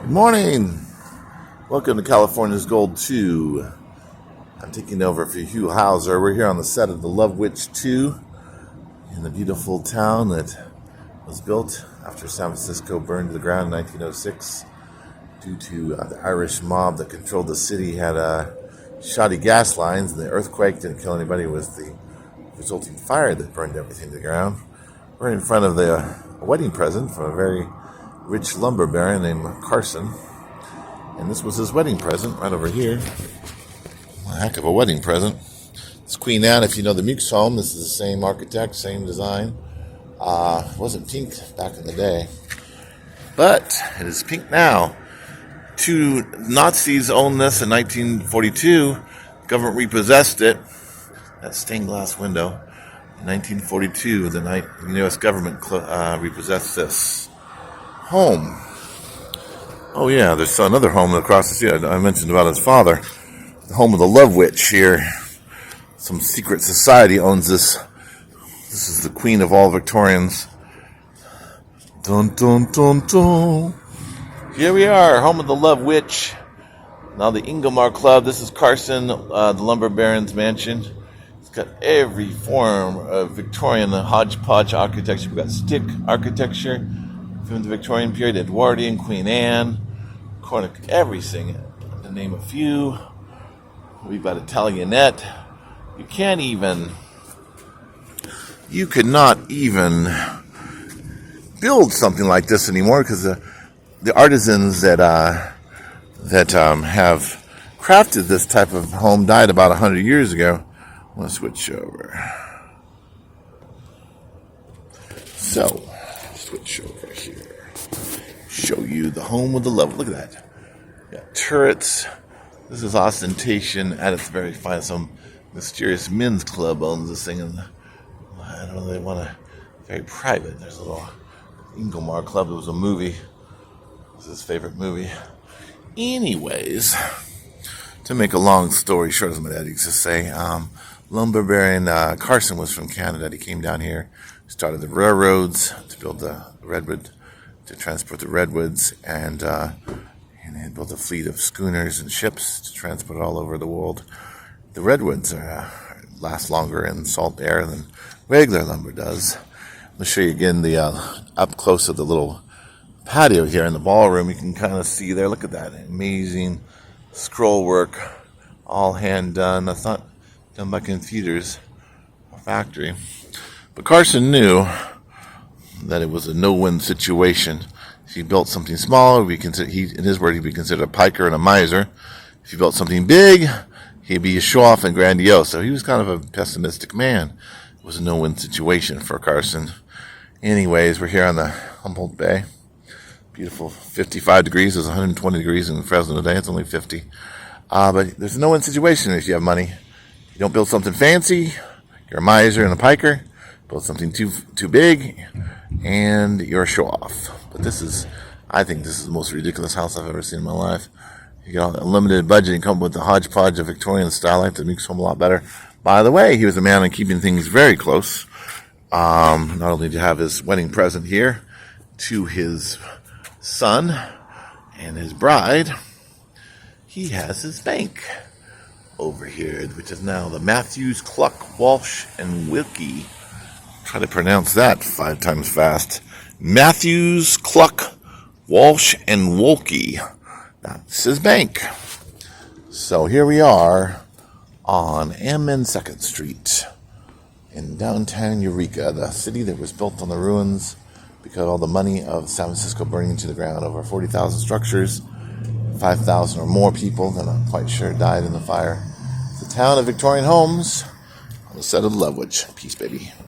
Good morning. Welcome to California's Gold 2. I'm taking over for Hugh Hauser. We're here on the set of The Love Witch 2 in the beautiful town that was built after San Francisco burned to the ground in 1906 due to the Irish mob that controlled the city had shoddy gas lines, and the earthquake didn't kill anybody. It was the resulting fire that burned everything to the ground. We're in front of the wedding present from a very rich lumber baron named Carson, and this was his wedding present right over here. A heck of a wedding present. It's Queen Anne. If you know the Meeks home, this is the same architect, same design. It wasn't pink back in the day, but it is pink now. Two Nazis owned this in 1942. The government repossessed it. That stained glass window. In 1942, the U.S. government repossessed this home. Oh yeah, there's another home across the street. I mentioned about his father. The home of the Love Witch here. Some secret society owns this. This is the queen of all Victorians. Dun dun dun dun. Here we are, home of the Love Witch. Now the Ingomar Club. This is Carson, the lumber baron's mansion. It's got every form of Victorian, the hodgepodge architecture. We've got stick architecture from the Victorian period, Edwardian, Queen Anne, Cornic, everything, to name a few. We've got Italianette. You could not even build something like this anymore because the artisans that have crafted this type of home died about 100 years ago. I'm going to switch over. So, switch over here. Show you the home of the love. Look at that. Got turrets. This is ostentation at its very finest. Some mysterious men's club owns this thing, and I don't know, they want to very private. There's a little Ingomar Club. It was a movie. It was his favorite movie. Anyways, to make a long story short, as my dad used to say, lumber baron Carson was from Canada. He came down here, started the railroads to build the redwood, to transport the redwoods, and he built a fleet of schooners and ships to transport it all over the world. The redwoods last longer in salt air than regular lumber does. I'll show you again the up close of the little patio here in the ballroom. You can kind of see there. Look at that amazing scroll work, all hand done. That's not done by computers or factory. But Carson knew that it was a no-win situation. If he built something small, in his word, he'd be considered a piker and a miser. If he built something big, he'd be a show-off and grandiose. So he was kind of a pessimistic man. It was a no-win situation for Carson. Anyways, we're here on the Humboldt Bay. Beautiful 55 degrees. It's 120 degrees in Fresno today. It's only 50. But there's a no-win situation if you have money. You don't build something fancy, you're a miser and a piker. Build something too big, and you're a show-off. But I think this is the most ridiculous house I've ever seen in my life. You got a limited budget and come up with the hodgepodge of Victorian style. I like the Meeks home a lot better. By the way, he was a man on keeping things very close. Not only to have his wedding present here to his son and his bride, he has his bank over here, which is now the Matthews, Cluck, Walsh, and Wilkie. Try to pronounce that 5 times fast. Matthews, Cluck, Walsh, and Wilkie. That's his bank. So here we are on M and 2nd Street in downtown Eureka, the city that was built on the ruins because of all the money of San Francisco burning to the ground. Over 40,000 structures, 5,000 or more people, they're not quite sure, died in the fire. It's the town of Victorian homes on the set of The Love Witch. Peace, baby.